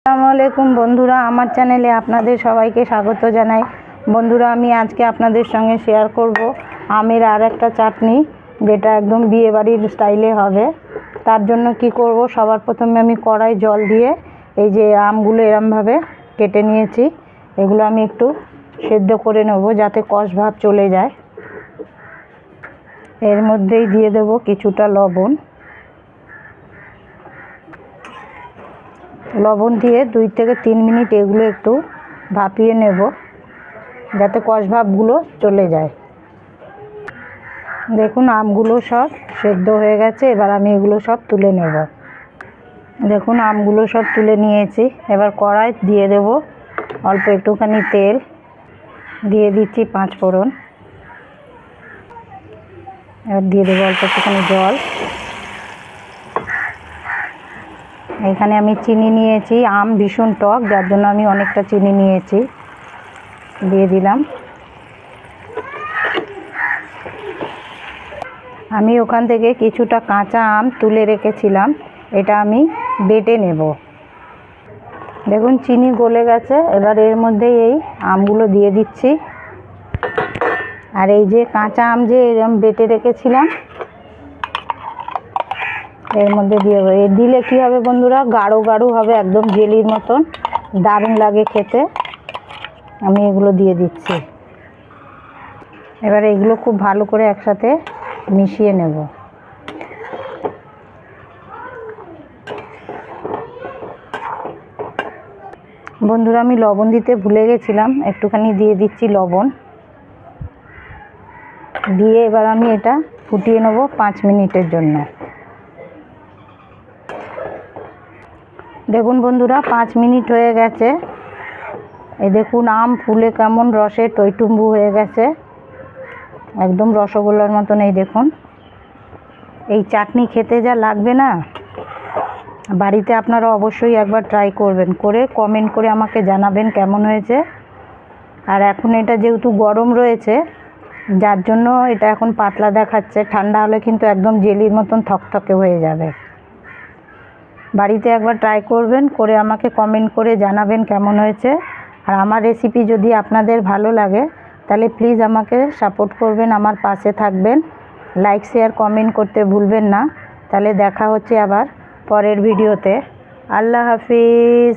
আসসালামু আলাইকুম বন্ধুরা, আমার চ্যানেলে আপনাদের সবাইকে স্বাগত জানাই। বন্ধুরা, আমি আজকে আপনাদের সঙ্গে শেয়ার করব আমের আর একটা চাটনি, যেটা একদম বিয়েবাড়ির স্টাইলে হবে। তার জন্য কি করব, সবার প্রথমে আমি কড়াই জল দিয়ে এই যে আমগুলো এরমভাবে কেটে নিয়েছি, এগুলো আমি একটু সেদ্ধ করে নেব যাতে কষ ভাব চলে যায়। এর মধ্যেই দিয়ে দেব কিছুটা লবণ। লবণ দিয়ে 2 থেকে 3 মিনিট এগুলো একটু ভাপিয়ে নেব যাতে কষ ভাবগুলো চলে যায়। দেখুন আমগুলো সব সেদ্ধ হয়ে গেছে, এবার আমি এগুলো সব তুলে নেব। দেখুন আমগুলো সব তুলে নিয়েছি। এবার কড়াই দিয়ে দেব অল্প একটুখানি তেল, দিয়ে দিচ্ছি 5 ফোড়ন। এবার দিয়ে দেবো অল্প একটুখানি জল। এখানে আমি চিনি নিয়েছি, আম ভীষণ টক, যার জন্য আমি অনেকটা চিনি নিয়েছি, দিয়ে দিলাম। আমি ওখান থেকে কিছুটা কাঁচা আম তুলে রেখেছিলাম, এটা আমি বেটে নেব। দেখুন চিনি গলে গেছে, এবার এর মধ্যে এই আমগুলো দিয়ে দিচ্ছি। আর এই যে কাঁচা আম যে এরকম বেটে রেখেছিলাম এর মধ্যে দিয়ে দেবো। এর দিলে কী হবে বন্ধুরা, গাঢ় গাঢ় হবে, একদম জেলির মতন, দারুণ লাগে খেতে। আমি এগুলো দিয়ে দিচ্ছি। এবার এগুলো খুব ভালো করে একসাথে মিশিয়ে নেব। বন্ধুরা, আমি লবণ দিতে ভুলে গেছিলাম, একটুখানি দিয়ে দিচ্ছি লবণ। দিয়ে এবার আমি এটা ফুটিয়ে নেব 5 মিনিটের জন্য। দেখুন বন্ধুরা, 5 মিনিট হয়ে গেছে। এই দেখুন আম ফুলে কেমন রসে টইটুম্বু হয়ে গেছে, একদম রসগোল্লার মতন। এই দেখুন, এই চাটনি খেতে যা লাগবে না, বাড়িতে আপনারা অবশ্যই একবার ট্রাই করবেন, করে কমেন্ট করে আমাকে জানাবেন কেমন হয়েছে। আর এখন এটা যেহেতু গরম রয়েছে, যার জন্য এটা এখন পাতলা দেখাচ্ছে, ঠান্ডা হলে কিন্তু একদম জেলির মতন থকথকে হয়ে যাবে। বাড়িতে একবার ট্রাই করবেন, করে আমাকে কমেন্ট করে জানাবেন কেমন হয়েছে। আর আমার রেসিপি যদি আপনাদের ভালো লাগে তাহলে প্লিজ আমাকে সাপোর্ট করবেন, আমার পাশে থাকবেন, লাইক শেয়ার কমেন্ট করতে ভুলবেন না। তাহলে দেখা হচ্ছে আবার পরের ভিডিওতে। আল্লাহ হাফিজ।